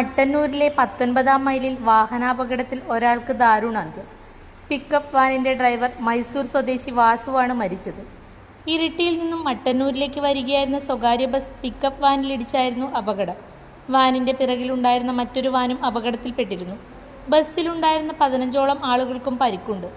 മട്ടന്നൂരിലെ 19-ാം മൈലിൽ വാഹനാപകടത്തിൽ ഒരാൾക്ക് ദാരുണാന്ത്യം. പിക്കപ്പ് വാനിന്റെ ഡ്രൈവർ മൈസൂർ സ്വദേശി വാസുവാണ് മരിച്ചത്. ഇരിട്ടിയിൽ നിന്നും മട്ടന്നൂരിലേക്ക് വരികയായിരുന്ന സ്വകാര്യ ബസ് പിക്കപ്പ് വാനിലിടിച്ചായിരുന്നു അപകടം. വാനിന്റെ പിറകിലുണ്ടായിരുന്ന മറ്റൊരു വാനും അപകടത്തിൽപ്പെട്ടിരുന്നു. ബസ്സിലുണ്ടായിരുന്ന 15ഓളം ആളുകൾക്കും പരിക്കുണ്ട്.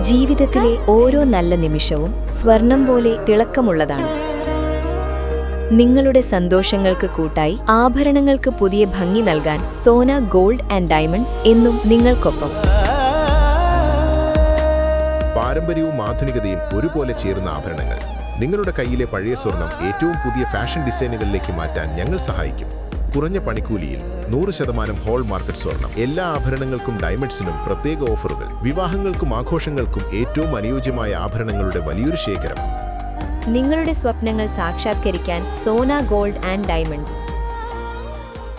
ജീവിതത്തിലെ ഓരോ നല്ല നിമിഷവും സ്വർണം പോലെ തിളക്കമുള്ളതാണ്. നിങ്ങളുടെ സന്തോഷങ്ങൾക്ക് കൂട്ടായി ആഭരണങ്ങൾക്ക് പുതിയ ഭംഗി നൽകാൻ സോന ഗോൾഡ് ആൻഡ് ഡയമണ്ട്സ് എന്നും നിങ്ങൾക്കൊപ്പം. പാരമ്പര്യവും ആധുനികതയും ഒരുപോലെ ചേർന്ന ആഭരണങ്ങൾ. നിങ്ങളുടെ കയ്യിലെ പഴയ സ്വർണം ഏറ്റവും പുതിയ ഫാഷൻ ഡിസൈനുകളിലേക്ക് മാറ്റാൻ ഞങ്ങൾ സഹായിക്കും. കുറഞ്ഞ പണിക്കൂലിയിൽ 100% ഹോൾ മാർക്കറ്റ് സ്വർണം. എല്ലാ ആഭരണങ്ങൾക്കും ഡയമണ്ട്സിനും പ്രത്യേക ഓഫറുകൾ. വിവാഹങ്ങൾക്കും ആഘോഷങ്ങൾക്കും ഏറ്റവും അനുയോജ്യമായ ആഭരണങ്ങളുടെ വലിയൊരു ശേഖരം. നിങ്ങളുടെ സ്വപ്നങ്ങൾ സാക്ഷാത്കരിക്കാൻ സോന ഗോൾഡ് ആൻഡ് ഡയമണ്ട്സ്.